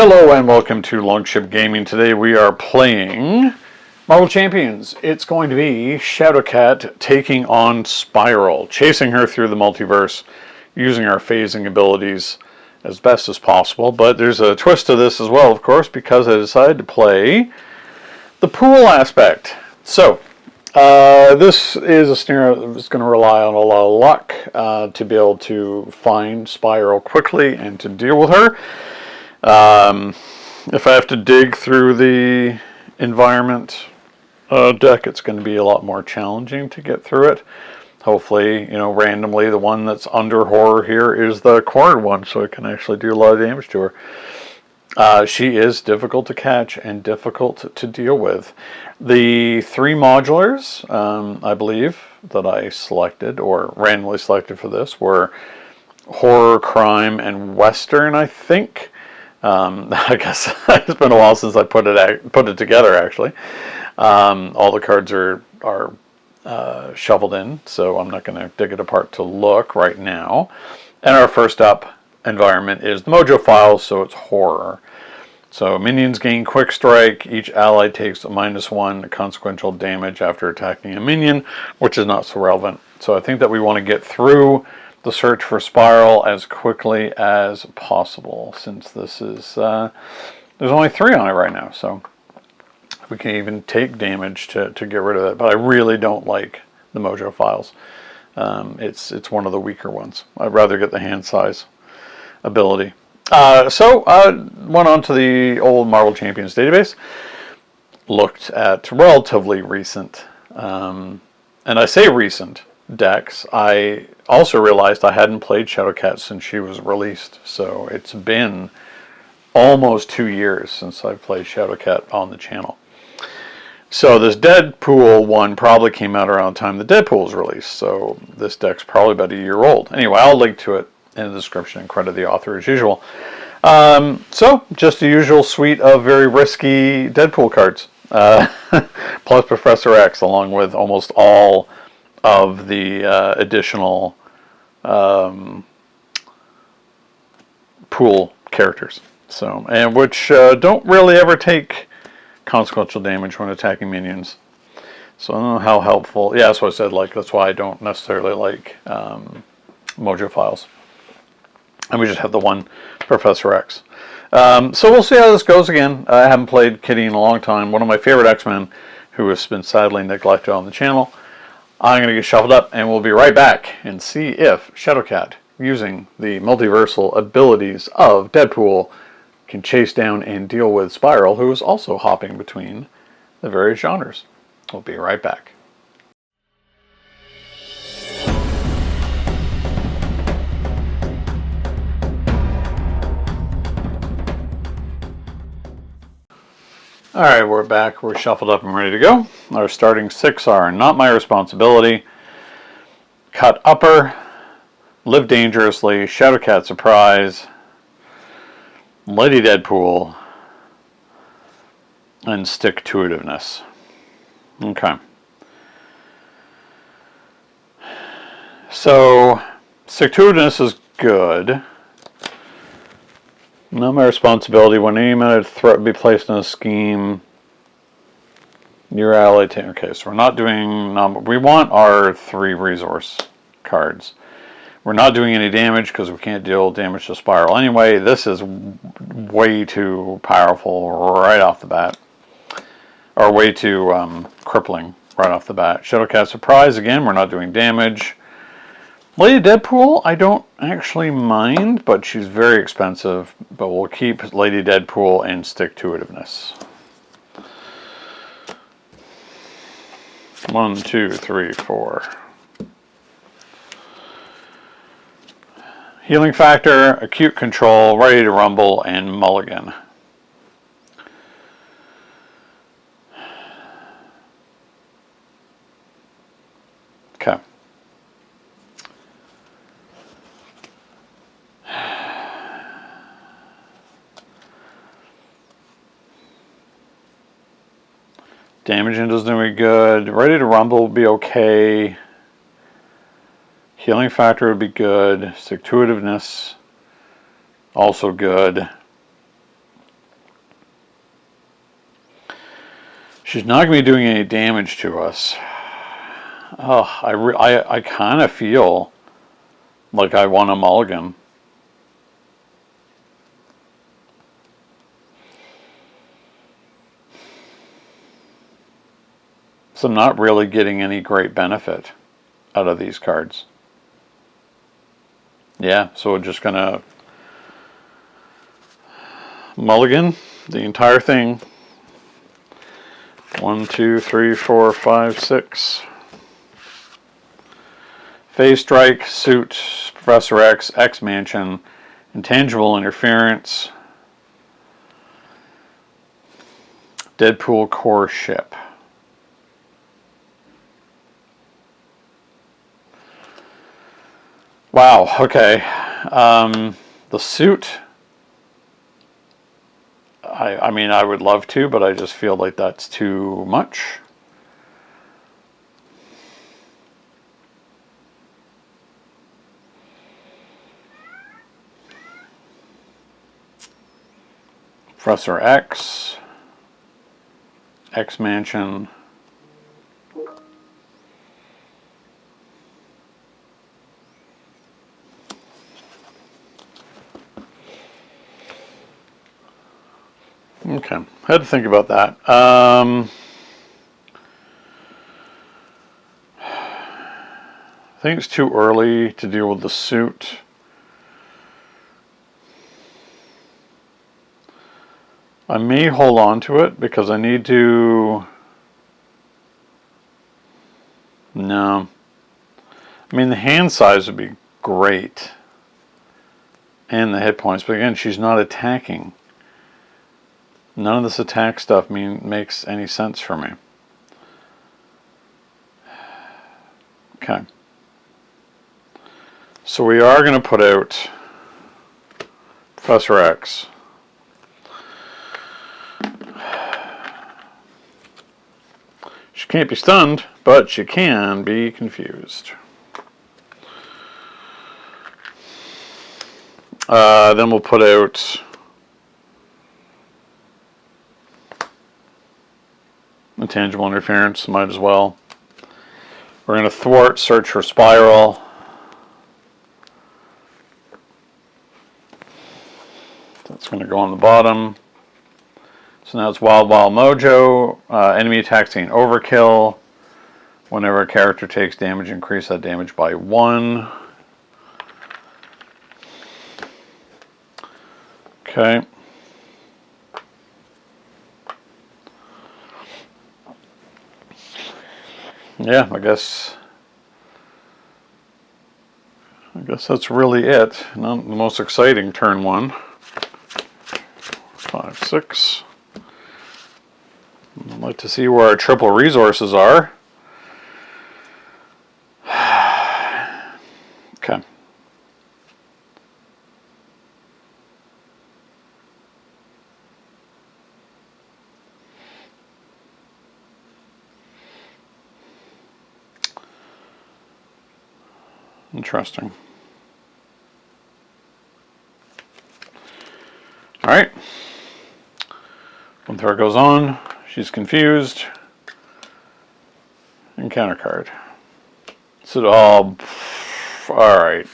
Hello and welcome to Longship Gaming. Today we are playing Marvel Champions. It's going to be Shadowcat taking on Spiral, chasing her through the multiverse, using our phasing abilities as best as possible. But there's a twist to this as well, of course, because I decided to play the pool aspect. So, this is a scenario that's going to rely on a lot of luck to be able to find Spiral quickly and to deal with her. If I have to dig through the environment deck, it's going to be a lot more challenging to get through it. Hopefully, randomly the one that's under horror here is the cornered one, so it can actually do a lot of damage to her. She is difficult to catch and difficult to deal with. The three modulars, I believe, that I selected, or randomly selected for this, were horror, crime, and western, I think. I guess it's been a while since I put it together. Actually, all the cards are shuffled in, so I'm not going to dig it apart to look right now. And our first up environment is the Mojo files, so it's horror. So minions gain quick strike. Each ally takes a -1 consequential damage after attacking a minion, which is not so relevant. So I think that we want to get through the search for Spiral as quickly as possible, since this is there's only 3 on it right now, so we can even take damage to get rid of it. But I really don't like the Mojo files. It's one of the weaker ones. I'd rather get the hand size ability. So I went on to the old Marvel Champions database, looked at relatively recent, and I say recent, decks. I also realized I hadn't played Shadowcat since she was released, so it's been almost 2 years since I've played Shadowcat on the channel. So this Deadpool one probably came out around the time the Deadpool was released, so this deck's probably about a year old. Anyway, I'll link to it in the description and credit the author as usual. So just the usual suite of very risky Deadpool cards, plus Professor X, along with almost all of the additional pool characters, and which don't really ever take consequential damage when attacking minions. So I don't know how helpful. Yeah, that's what I said. That's why I don't necessarily like Mojo files. And we just have the one Professor X. So we'll see how this goes again. I haven't played Kitty in a long time. One of my favorite X-Men, who has been sadly neglected on the channel. I'm going to get shuffled up, and we'll be right back and see if Shadowcat, using the multiversal abilities of Deadpool, can chase down and deal with Spiral, who is also hopping between the various genres. We'll be right back. Alright, we're back. We're shuffled up and ready to go. Our starting 6 are Not My Responsibility, Cut Upper, Live Dangerously, Shadowcat Surprise, Lady Deadpool, and Stick-to-itiveness. Okay. So, Stick-to-itiveness is good. Not My Responsibility. When any minute threat be placed in a scheme, your ally. Okay, so we're not doing. We want our 3 resource cards. We're not doing any damage because we can't deal damage to Spiral anyway. This is way too powerful right off the bat, or way too crippling right off the bat. Shadowcat Surprise, again, we're not doing damage. Lady Deadpool, I don't actually mind, but she's very expensive. But we'll keep Lady Deadpool and Stick-to-itiveness. 1, 2, 3, 4. Healing Factor, Acute Control, Ready to Rumble, and Mulligan. Okay. Damaging doesn't do me good. Ready to Rumble would be okay. Healing Factor would be good. Stick-to-itiveness, also good. She's not going to be doing any damage to us. Oh, I kind of feel like I want a mulligan. So I'm not really getting any great benefit out of these cards. Yeah, so we're just going to mulligan the entire thing. 1, 2, 3, 4, 5, 6. Phase Strike, Suit, Professor X, X Mansion, Intangible Interference, Deadpool Core Ship. Wow, okay. The Suit, I mean, I would love to, but I just feel like that's too much. Professor X, X Mansion, okay, I had to think about that. I think it's too early to deal with the Suit. I may hold on to it because I need to... No. I mean, the hand size would be great. And the hit points. But again, she's not attacking. None of this attack stuff makes any sense for me. Okay. So we are going to put out Professor X. She can't be stunned, but she can be confused. Then we'll put out Intangible Interference, might as well. We're going to thwart, search for Spiral. That's going to go on the bottom. So now it's Wild Wild Mojo. Enemy attack scene overkill. Whenever a character takes damage, increase that damage by 1. Okay. Yeah, I guess that's really it. Not the most exciting turn 1. 5, 6. I'd like to see where our triple resources are. Okay. Interesting. All right. When Thor goes on, she's confused. Encounter card. So, all right.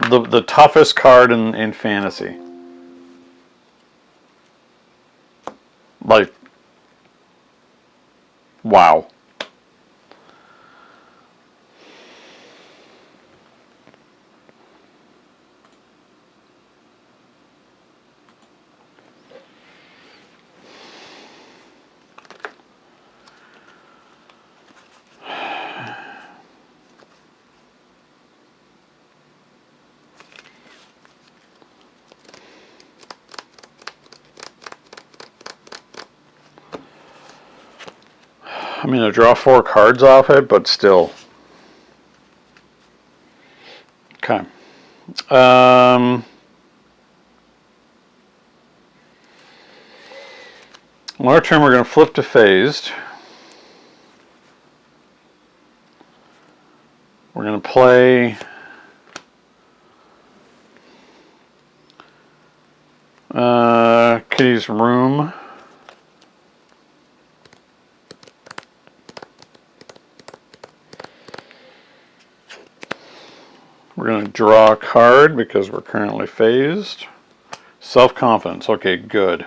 The toughest card in fantasy. Like, wow. I mean, I draw 4 cards off it, but still. Okay. On our turn, we're going to flip to phased. We're going to play Kitty's room. We're going to draw a card because we're currently phased. Self-confidence. Okay, good.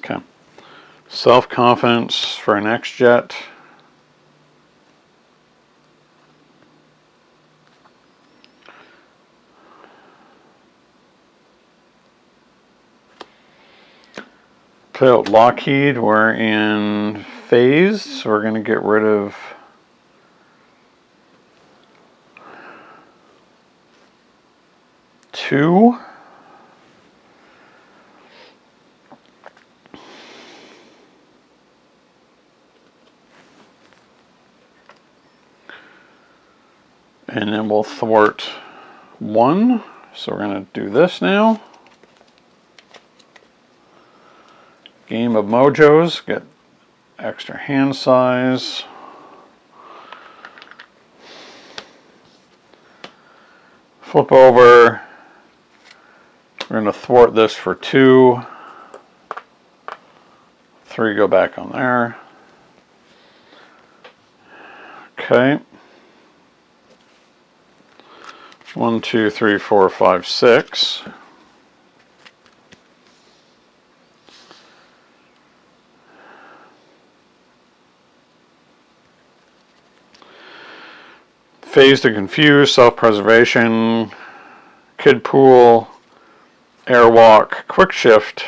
Okay. Self-confidence for an X-Jet. Play out Lockheed. We're in phased, so we're going to get rid of two. And then we'll thwart one. So we're going to do this now. Game of Mojos. Get extra hand size. Flip over. We're going to thwart this for 2. 3 go back on there. Okay. 1, 2, 3, 4, 5, 6. Phase to confuse, self-preservation, kid pool, airwalk, quick shift.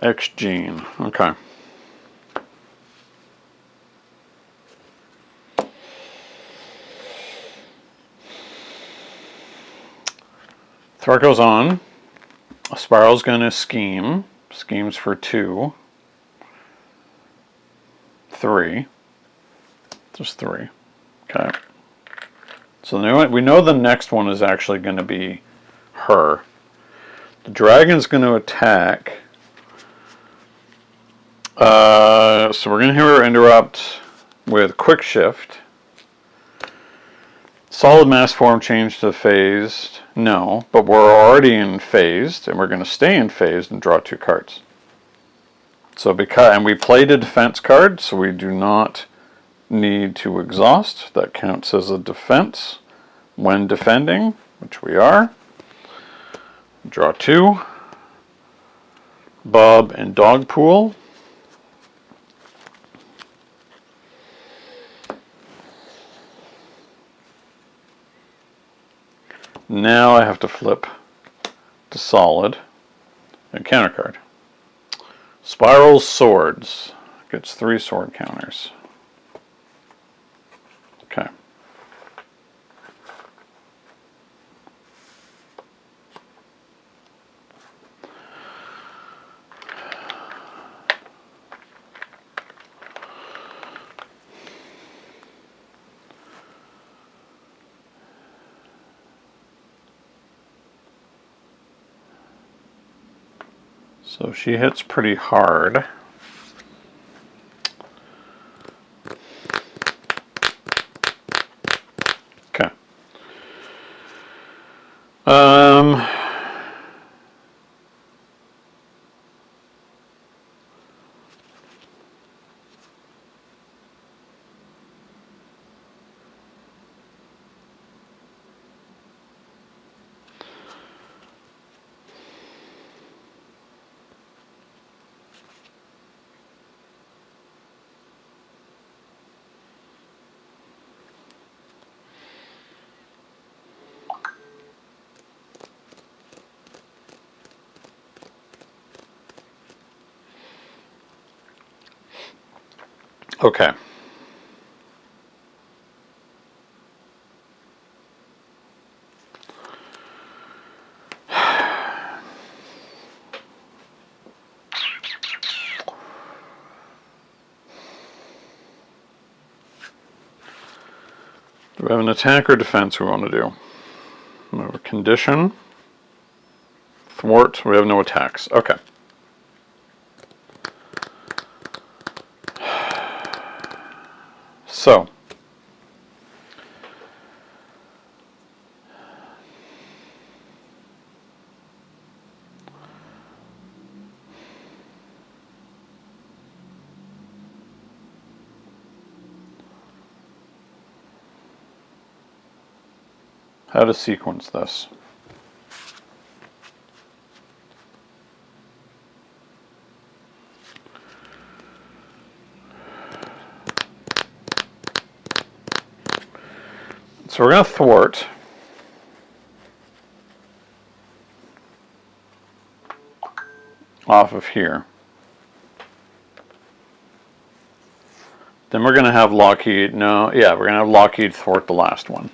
X gene. Okay. Thwart goes on. A spiral's going to scheme. Schemes for 2. 3. Just 3. Okay. So we know the next one is actually going to be her. The dragon's going to attack. So we're going to hear her interrupt with quick shift. Solid mass form change to phased. No, but we're already in phased, and we're going to stay in phased and draw 2 cards. So and we played a defense card, so we do not need to exhaust. That counts as a defense when defending, which we are. Draw 2. Bob and Dog Pool. Now I have to flip to solid and counter card. Spiral Swords gets 3 sword counters. Okay. So she hits pretty hard. Okay. Okay. Do we have an attack or defense we want to do? We have a condition. Thwart. We have no attacks. Okay. So. How to sequence this. So we're going to thwart. Off of here. Then we're going to have Lockheed. No, yeah, we're going to have Lockheed thwart the last one.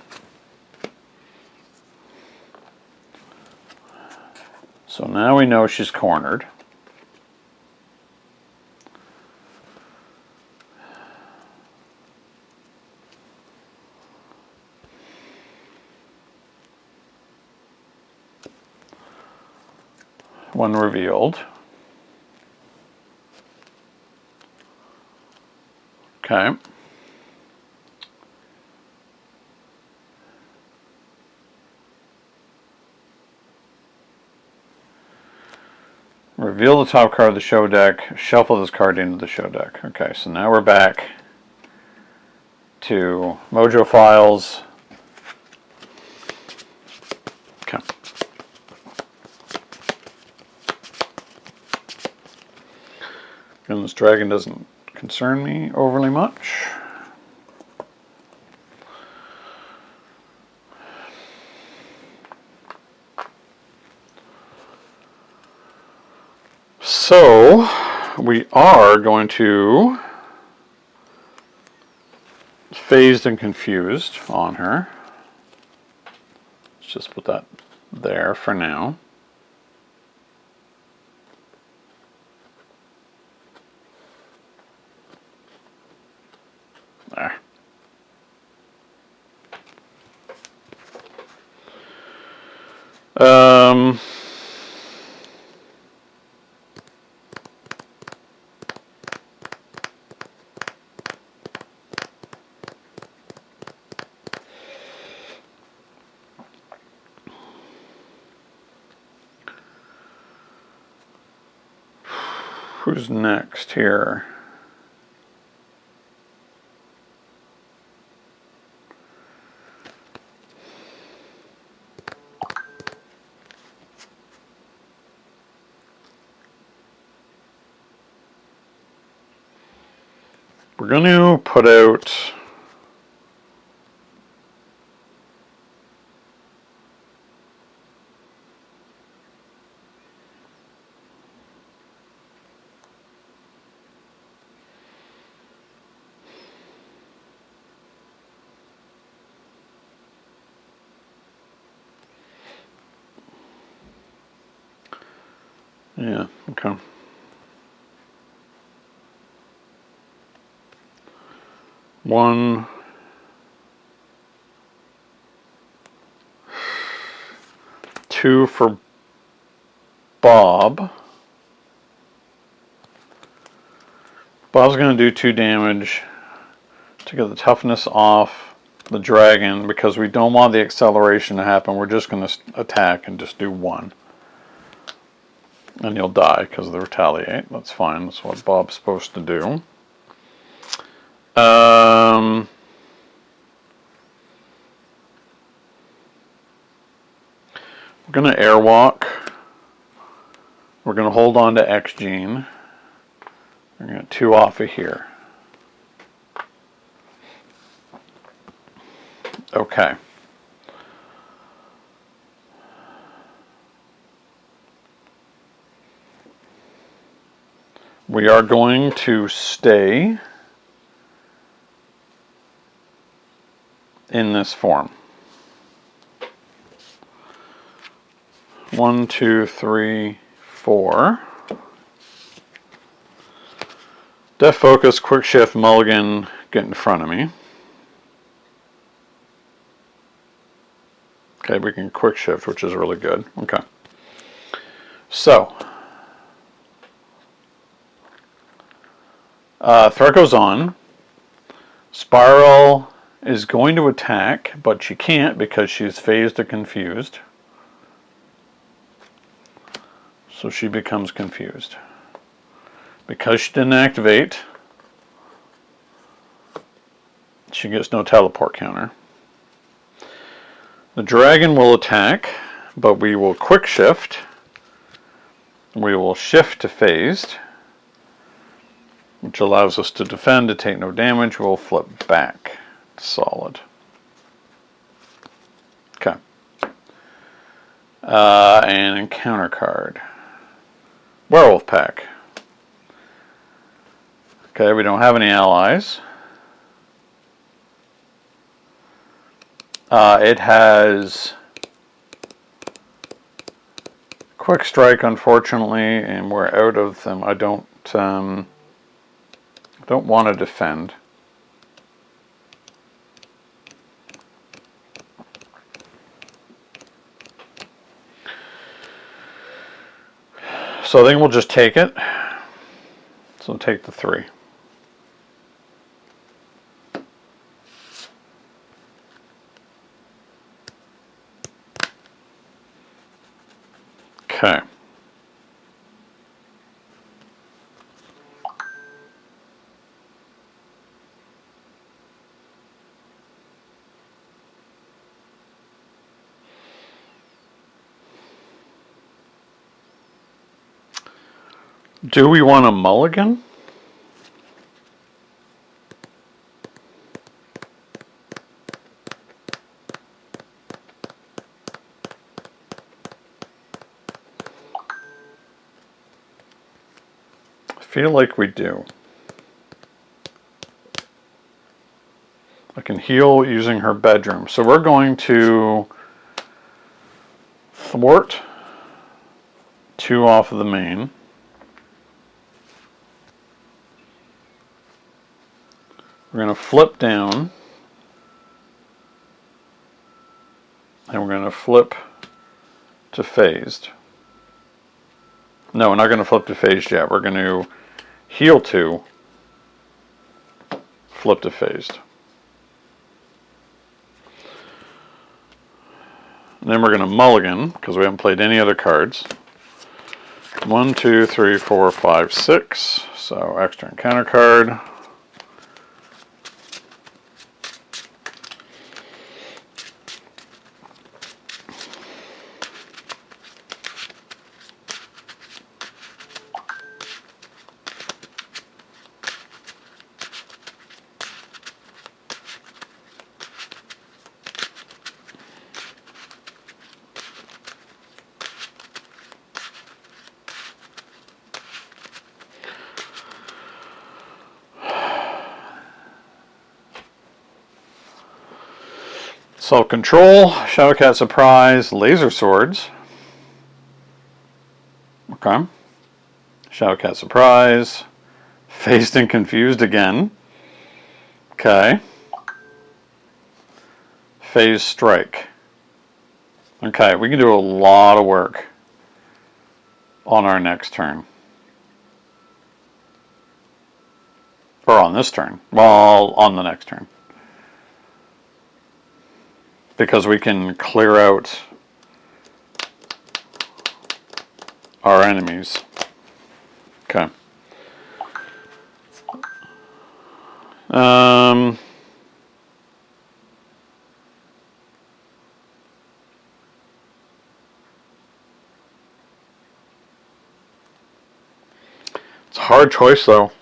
So now we know she's cornered. When revealed. Okay. Reveal the top card of the show deck, shuffle this card into the show deck. Okay, so now we're back to Mojo files. Okay. And this dragon doesn't concern me overly much. So we are going to phased and confused on her. Let's just put that there for now. There. Who's next here? We're going to put out yeah, okay. One, two for Bob. Bob's going to do 2 damage to get the toughness off the dragon because we don't want the acceleration to happen. We're just going to attack and just do 1. And you'll die because of the retaliate. That's fine. That's what Bob's supposed to do. We're going to airwalk. We're going to hold on to X Gene. We're going to get 2 off of here. Okay. We are going to stay in this form. 1, 2, 3, 4. Def Focus, Quick Shift, Mulligan, get in front of me. Okay, we can quick shift, which is really good. Okay. So, threat goes on. Spiral is going to attack, but she can't because she's phased or confused. So she becomes confused. Because she didn't activate, she gets no teleport counter. The dragon will attack, but we will quick shift. We will shift to phased, which allows us to defend to take no damage. We'll flip back. Solid. Okay. And encounter card. Werewolf pack. Okay, we don't have any allies. It has quick strike, unfortunately, and we're out of them. I don't want to defend. So I think we'll just take it. So take the 3. Okay. Do we want a mulligan? I feel like we do. I can heal using her bedroom. So we're going to thwart 2 off of the main. We're going to flip down. And we're going to flip to phased. No, we're not going to flip to phased yet. We're going to heal 2, flip to phased. And then we're going to mulligan, because we haven't played any other cards. 1, 2, 3, 4, 5, 6. So extra encounter card. Self-control, Shadowcat surprise, laser swords. Okay. Shadowcat surprise, phased and confused again. Okay. Phase strike. Okay, we can do a lot of work on our next turn. Or on this turn. Well, on the next turn. Because we can clear out our enemies. Okay. It's a hard choice, though.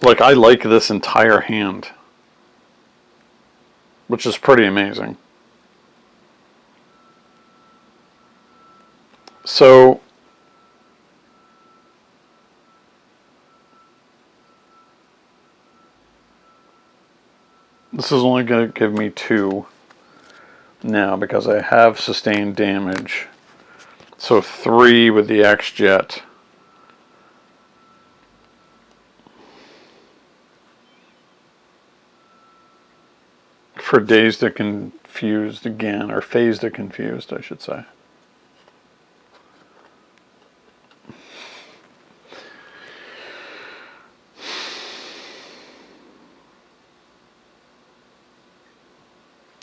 Like, I like this entire hand, which is pretty amazing. So, this is only going to give me 2 now because I have sustained damage So 3 with the X-Jet. For Dazed to Confused again, or Phased to Confused, I should say.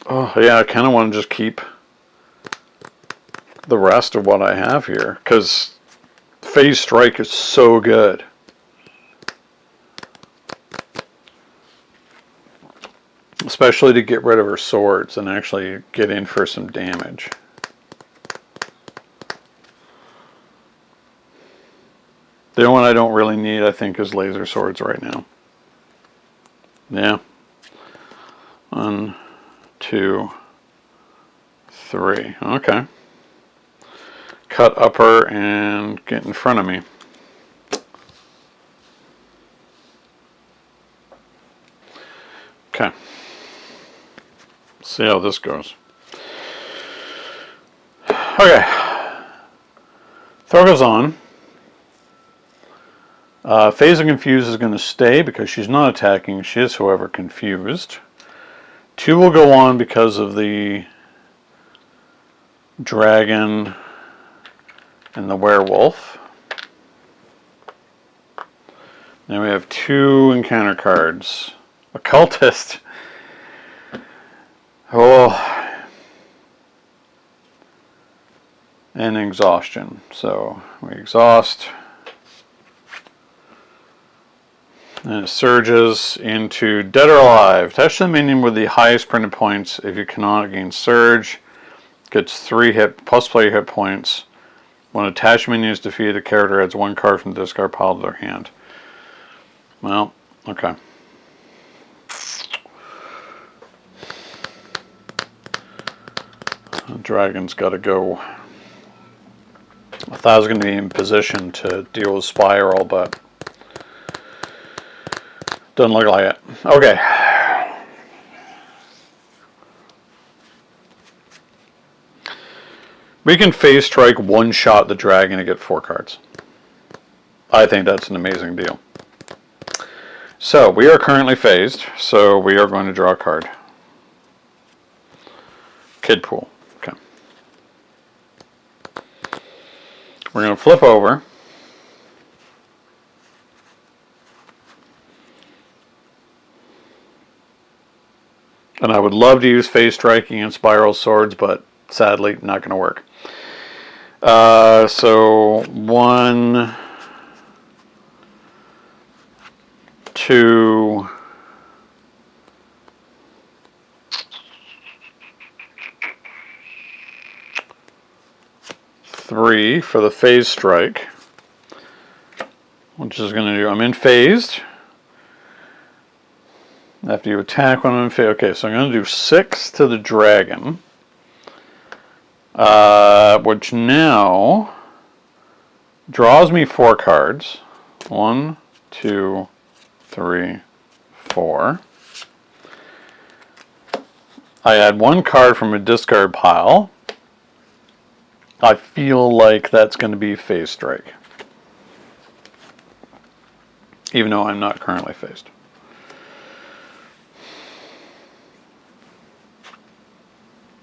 Oh, yeah, I kind of want to just keep the rest of what I have here, because Phase Strike is so good. Especially to get rid of her swords and actually get in for some damage. The only one I don't really need, I think, is laser swords right now. Yeah. 1, 2, 3. Okay. Cut upper and get in front of me. Okay. See how this goes. Okay. Throw goes on. Phase of Confused is going to stay because she's not attacking. She is, however, confused. 2 will go on because of the dragon and the werewolf. Now we have 2 encounter cards. Occultist. Oh. And exhaustion. So we exhaust. And it surges into Dead or Alive. Attach the minion with the highest printed points. If you cannot gain Surge, gets 3 hit plus player hit points. When attached minion is defeated, the character adds 1 card from the discard pile to their hand. Well, okay. The dragon's got to go. I thought I was going to be in position to deal with Spiral, but doesn't look like it. Okay. We can Phase Strike, one-shot the dragon to get 4 cards. I think that's an amazing deal. So, we are currently phased, so we are going to draw a card. Kid Pool. Okay. We're going to flip over. And I would love to use Phase Striking and Spiral Swords, but sadly, not going to work. So 1, 2, 3 for the Phase Strike, which is going to do, I'm in phased. After you attack when I'm in phase. Okay, so I'm going to do 6 to the dragon. Which now draws me 4 cards. 1, 2, 3, 4. I add 1 card from a discard pile. I feel like that's going to be Phase Strike. Even though I'm not currently phased.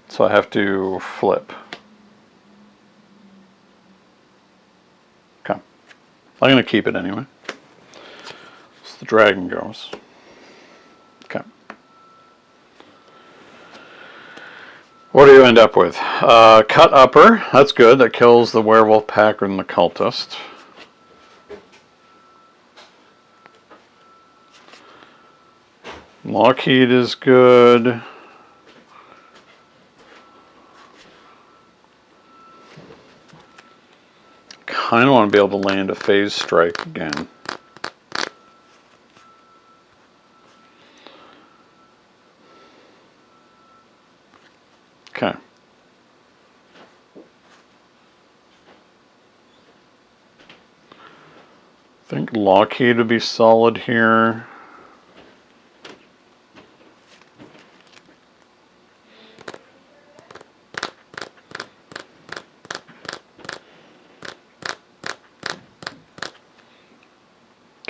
So I have to flip. Okay. I'm going to keep it anyway. So the dragon goes. Okay. What do you end up with? Cut upper. That's good. That kills the werewolf packer and the cultist. Lockheed is good. Kind of want to be able to land a Phase Strike again. Okay. I think Lockheed would be solid here.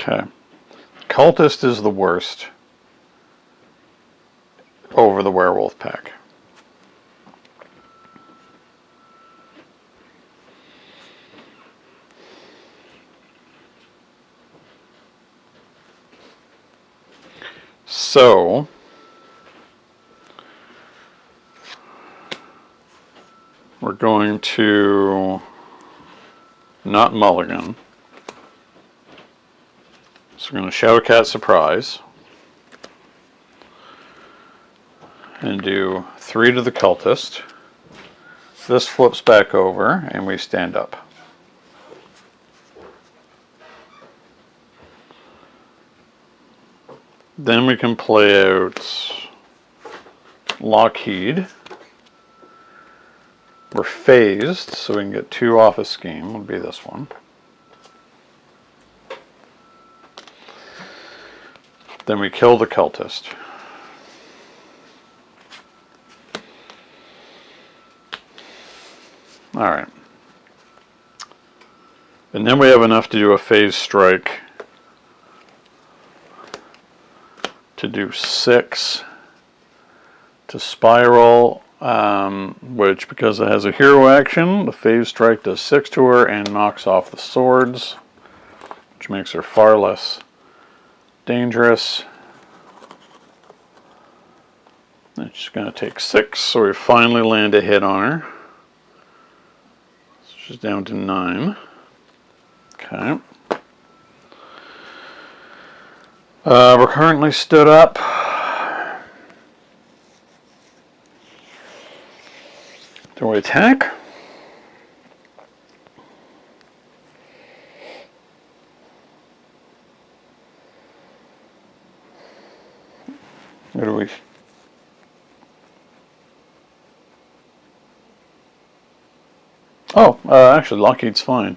Okay. Cultist is the worst over the werewolf pack. So, we're going to not mulligan. So we're going to Shadowcat Surprise. And do 3 to the cultist. This flips back over and we stand up. Then we can play out Lockheed. We're phased, so we can get 2 off a scheme, would be this one. Then we kill the cultist. Alright. And then we have enough to do a phase strike to do 6 to spiral, which because it has a hero action, the phase strike does 6 to her and knocks off the swords, which makes her far less dangerous. And she's going to take 6, so we finally land a hit on her. So she's down to 9. Okay. We're currently stood up. Do we attack? Or do we... Oh, actually, Lockheed's fine.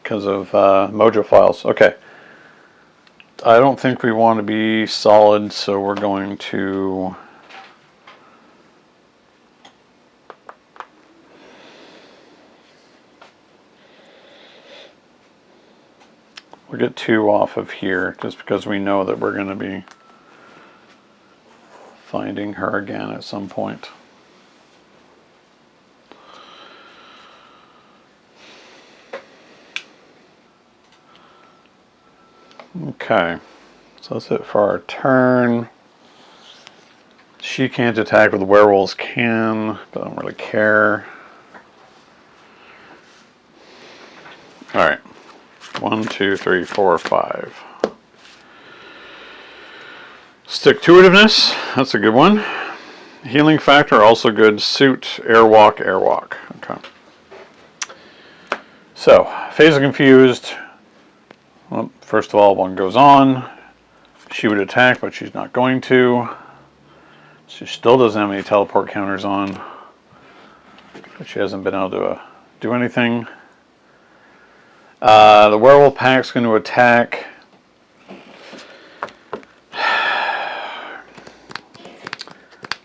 Because of Mojo files. Okay. I don't think we want to be solid, so we're going to... We'll get 2 off of here, just because we know that we're going to be finding her again at some point. Okay, so that's it for our turn. She can't attack, but the werewolves can, but I don't really care. Alright, 1, 2, 3, 4, 5. Stick-to-itiveness, that's a good one. Healing factor, also good. Suit, airwalk, airwalk. Okay. So, phase of confused. Well, first of all, one goes on. She would attack, but she's not going to. She still doesn't have any teleport counters on. But she hasn't been able to do anything. The werewolf pack's going to attack.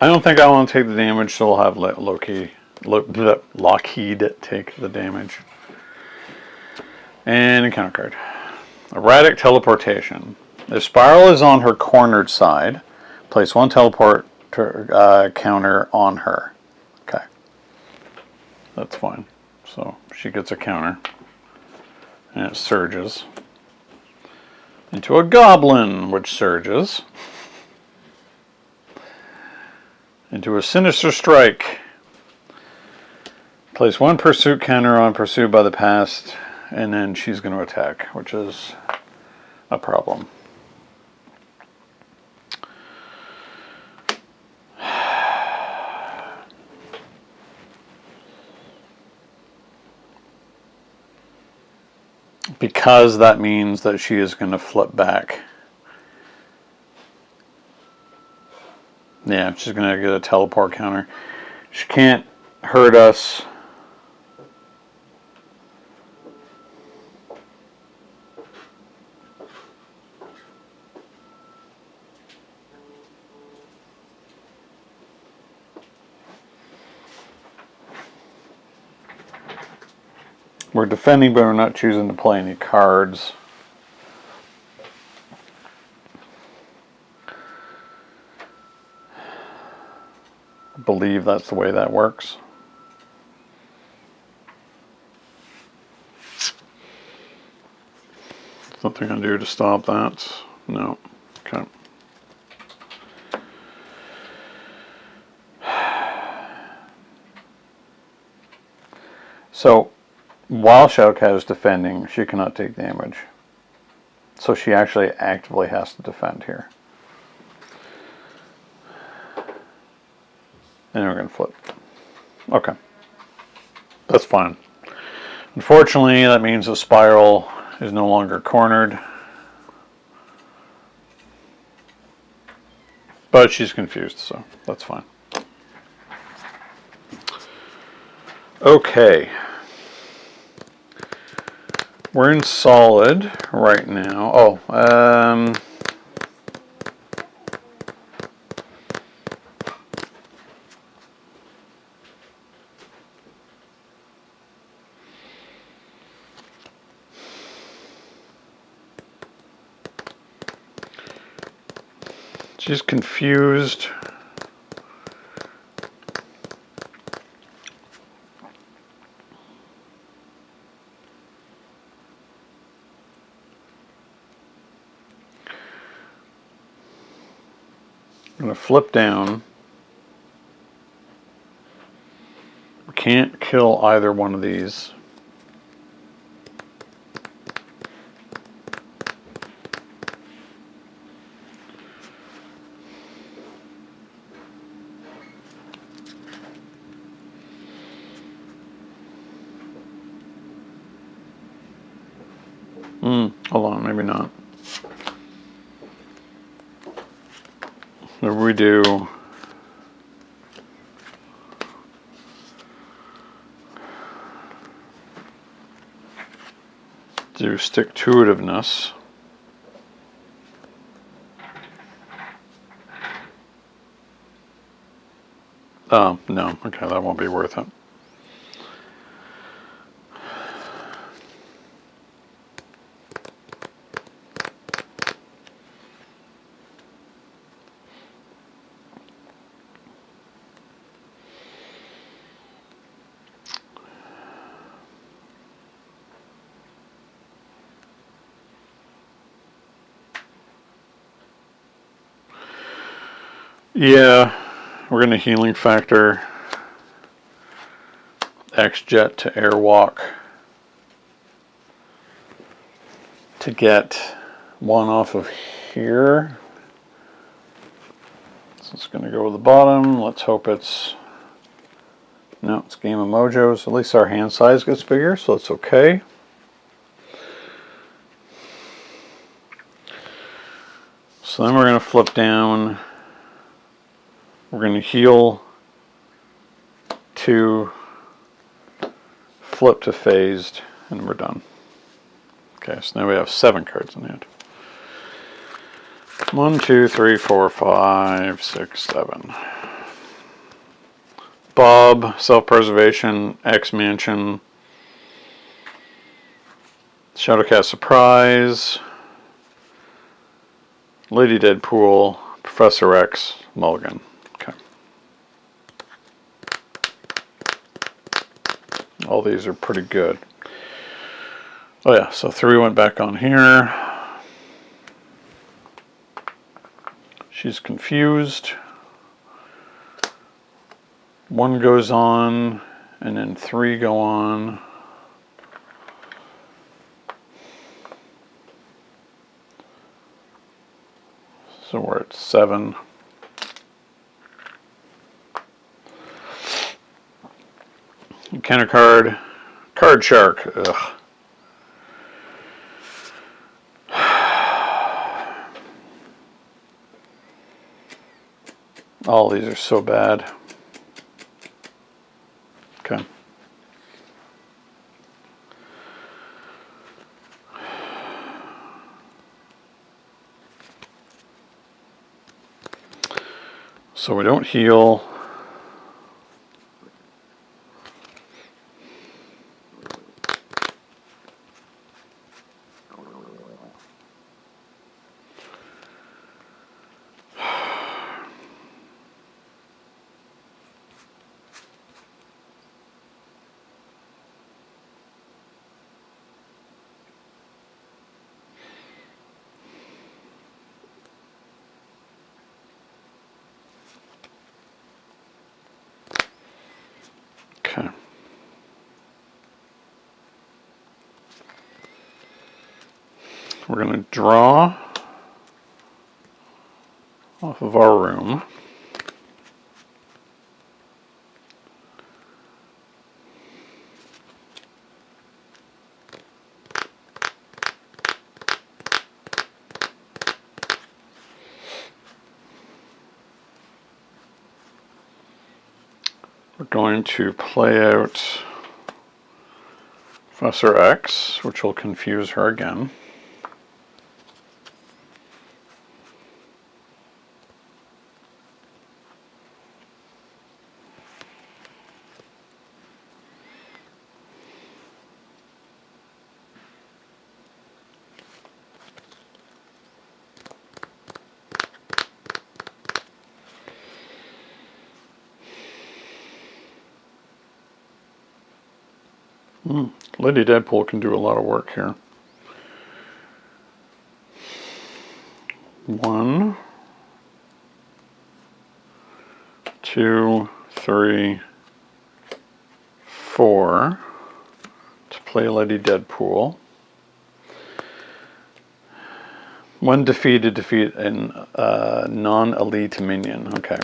I don't think I want to take the damage, so we'll have Lockheed take the damage. And a counter card. Erratic teleportation. If Spiral is on her cornered side, place 1 teleport counter on her. Okay. That's fine. So she gets a counter. And it surges into a goblin, which surges into a sinister strike. Place 1 pursuit counter on pursued by the past, and then she's going to attack, which is a problem. Because that means that she is going to flip back. Yeah, she's going to get a teleport counter. She can't hurt us. We're defending, but we're not choosing to play any cards. I believe that's the way that works. Something I can do to stop that? No. Okay. So, while Shadowcat is defending, she cannot take damage. So she actually actively has to defend here. And we're going to flip. Okay. That's fine. Unfortunately, that means the spiral is no longer cornered. But she's confused, so that's fine. Okay. We're in solid right now. Oh, she's confused. I'm going to flip down. We can't kill either one of these. Hold on, maybe not. What do we do? Do stick-to-itiveness. Oh, no. Okay, that won't be worth it. Yeah, we're going to healing factor X-Jet to Airwalk to get one off of here. So it's going to go to the bottom. Let's hope it's... No, it's Game of Mojos. At least our hand size gets bigger, so it's okay. So then we're going to flip down. We're going to heal to flip to phased, and we're done. Okay, so now we have 7 cards in hand. 1, 2, 3, 4, 5, 6, 7. Bob, Self-Preservation, X-Mansion, Shadowcat Surprise, Lady Deadpool, Professor X, Mulligan. Okay. All these are pretty good. Oh yeah, so 3 went back on here. She's confused. 1 goes on, and then 3 go on. So we're at 7. Encounter card, Card Shark. Ugh. All these are so bad. Okay. So we don't heal. we're going to draw off of our room. We're going to play out Professor X, which will confuse her again. Lady Deadpool can do a lot of work here. 1, 2, 3, 4 to play Lady Deadpool. When defeated, defeat a non-elite minion. Okay.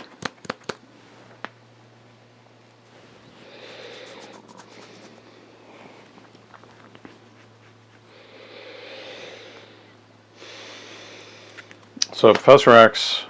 So Professor X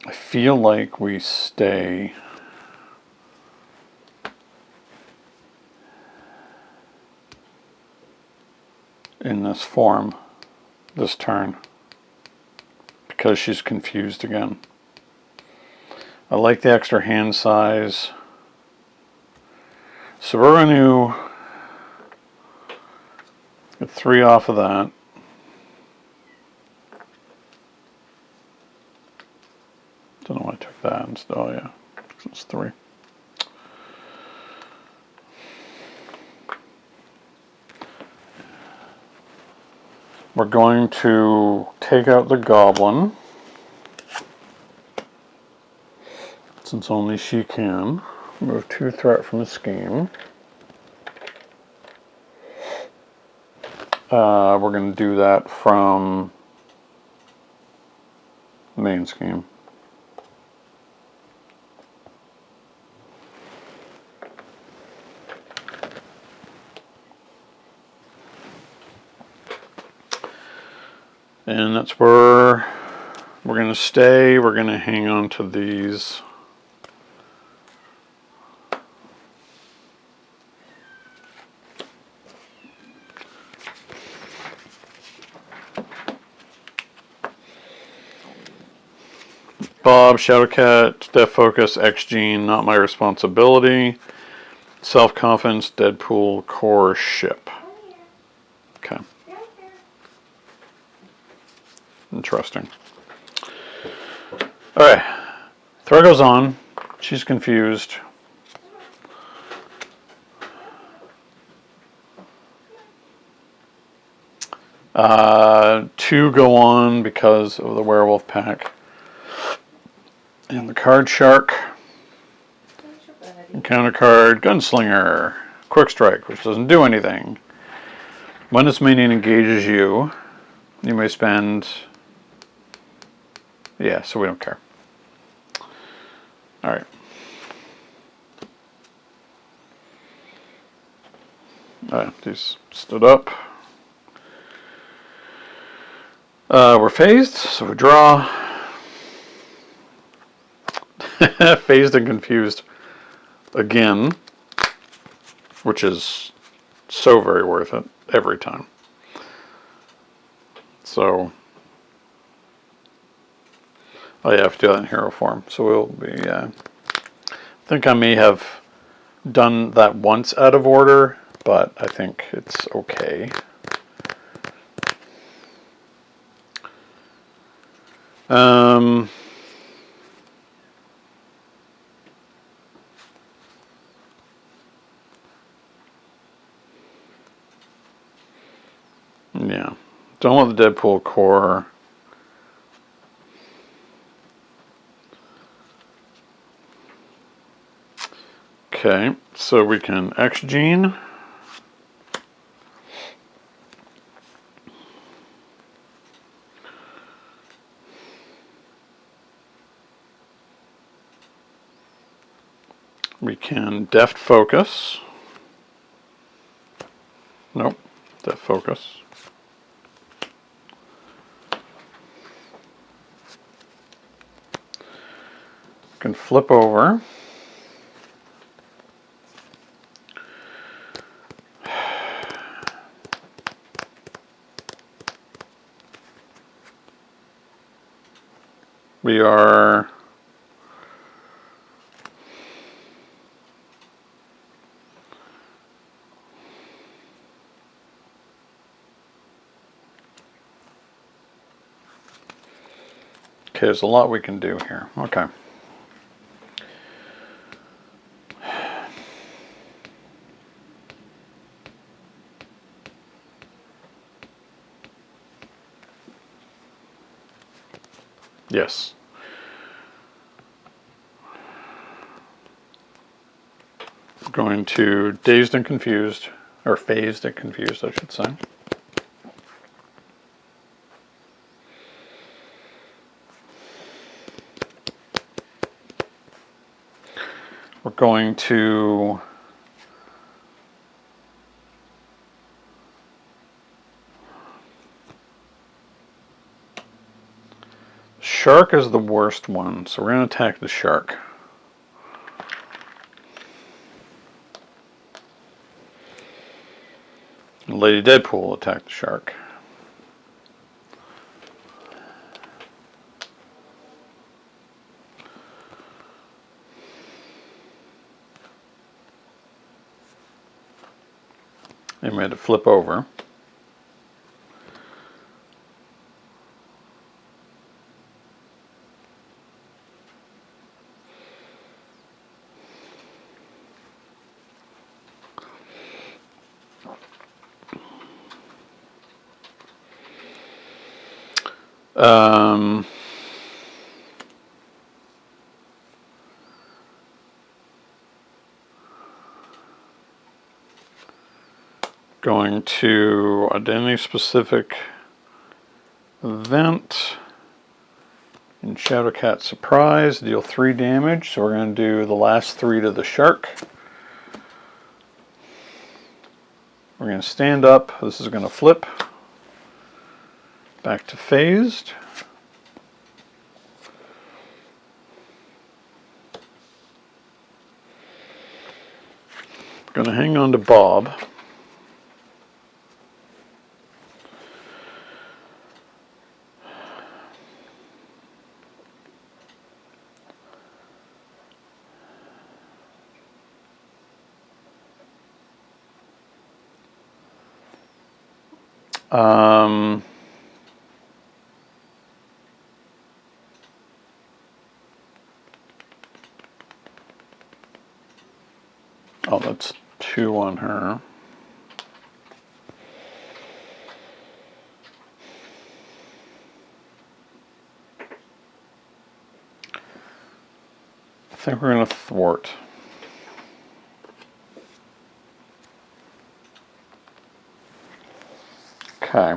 I feel like we stay in this form this turn because she's confused again. I like the extra hand size. So we're going to get 3 off of that. Don't know why I took that instead. Oh yeah, it's 3. We're going to take out the goblin, since only she can. Remove 2 threat from the scheme. We're going to do that from the main scheme. And that's where we're going to stay. We're going to hang on to these. Bob, Shadowcat, Death Focus, X-Gene, not my responsibility. Self-confidence, Deadpool, core ship. Okay. Interesting. Alright. Throw goes on. She's confused. Two go on because of the werewolf pack. And the card shark. Encounter card, gunslinger. Quick strike, which doesn't do anything. When this minion engages you, you may spend... Yeah, so we don't care. Alright. Alright, these stood up. We're phased, so we draw. Phased and confused again, which is so very worth it every time. So, oh yeah, I have to do that in hero form. So we'll be think I may have done that once out of order, but I think it's okay. Yeah, don't want the Deadpool core. Okay, so we can X-Gene. We can Deft Focus. Nope, Deft Focus. Can flip over. We are okay, there's a lot we can do here. Okay. Yes. We're going to Dazed and Confused, or Phased and Confused, I should say. We're going to Shark is the worst one, so we're going to attack the Shark. And Lady Deadpool will attack the Shark. And we had to flip over. Going to Identity Specific Event in Shadowcat Surprise, deal 3 damage. So we're going to do the last 3 to the Shark. We're going to stand up. This is going to flip. Back to Phased. Going to hang on to Bob. Oh, that's 2 on her. I think we're going to thwart. Okay.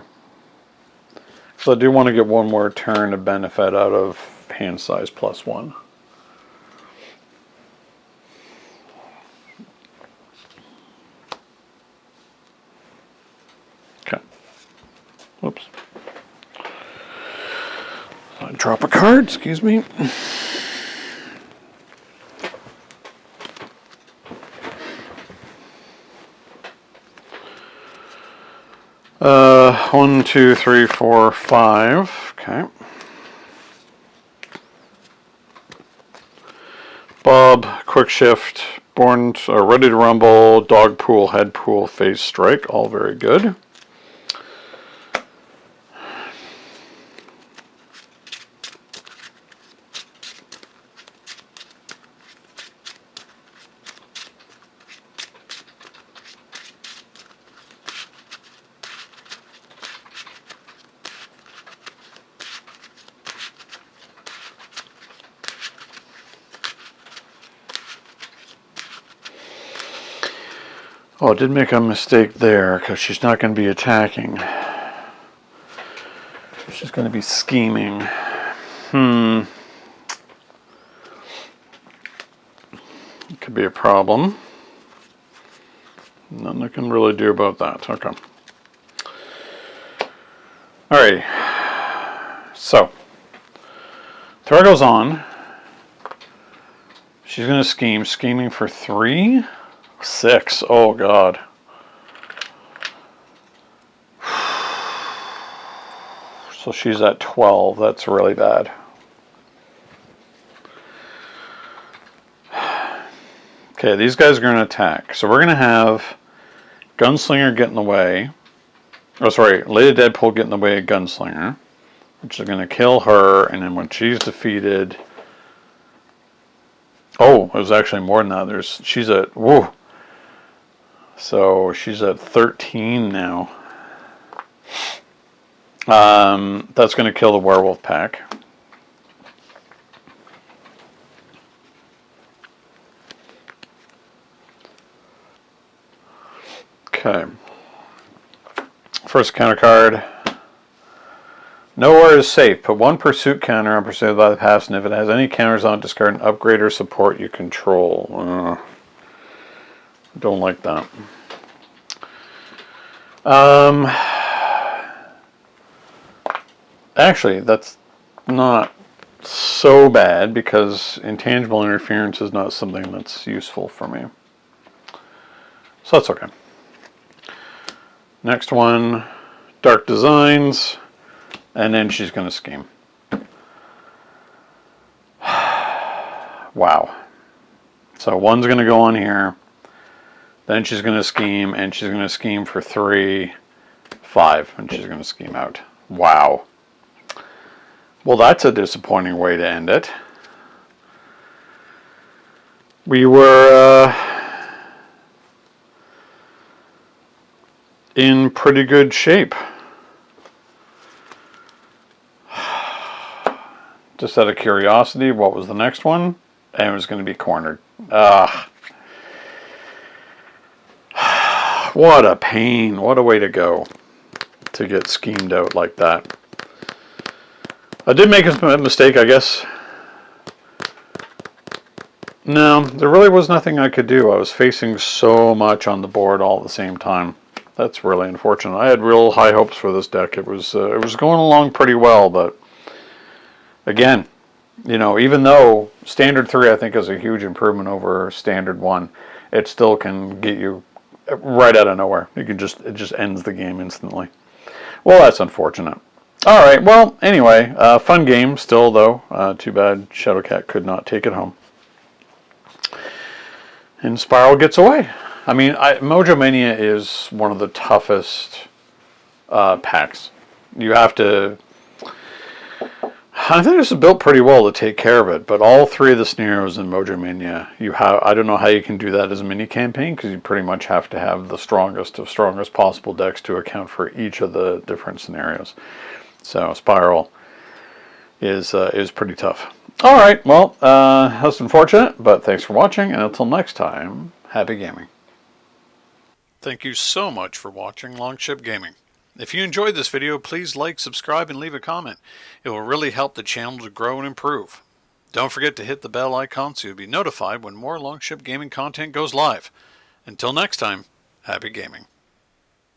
So I do want to get one more turn to benefit out of hand size +1. Okay. Whoops. I drop a card, excuse me. One, 2, 3, 4, 5. Okay. Bob quick shift, born, ready to rumble, dog pool, head pool, phase strike, all very good. Oh, I did make a mistake there because she's not going to be attacking. She's going to be scheming. It could be a problem. Nothing I can really do about that. Okay. Alrighty. So, Thor goes on. She's going to scheme. Scheming for 3. 6. Oh, God. So she's at 12. That's really bad. Okay, these guys are going to attack. So we're going to have Gunslinger get in the way. Oh, sorry. Lady Deadpool get in the way of Gunslinger, which is going to kill her. And then when she's defeated... Oh, it was actually more than that. She's at... Whoa. So she's at 13 now. That's going to kill the werewolf pack. Okay. First counter card. Nowhere is safe. Put 1 pursuit counter on pursued by the pass, and if it has any counters on it, discard an upgrade or support you control. Don't like that. Actually, that's not so bad because intangible interference is not something that's useful for me. So that's okay. Next one, Dark Designs, and then she's going to scheme. Wow. So 1's going to go on here. Then she's going to scheme, and she's going to scheme for 3, 5, and she's going to scheme out. Wow. Well, that's a disappointing way to end it. We were in pretty good shape. Just out of curiosity, what was the next one? And it was going to be cornered. What a pain. What a way to go to get schemed out like that. I did make a mistake, I guess. No, there really was nothing I could do. I was facing so much on the board all at the same time. That's really unfortunate. I had real high hopes for this deck. It was going along pretty well, but again, you know, even though Standard 3 I think is a huge improvement over Standard 1, it still can get you right out of nowhere. It just ends the game instantly. Well, that's unfortunate. All right. Well, anyway, fun game still though. Too bad Shadowcat could not take it home. And Spiral gets away. I mean, Mojo Mania is one of the toughest packs. You have to... I think this is built pretty well to take care of it, but all 3 of the scenarios in Mojo Mania, I don't know how you can do that as a mini campaign, because you pretty much have to have the strongest of strongest possible decks to account for each of the different scenarios. So Spiral is pretty tough. All right, well, that's unfortunate, but thanks for watching, and until next time, happy gaming. Thank you so much for watching Longship Gaming. If you enjoyed this video, please like, subscribe, and leave a comment. It will really help the channel to grow and improve. Don't forget to hit the bell icon so you'll be notified when more Longship Gaming content goes live. Until next time, happy gaming.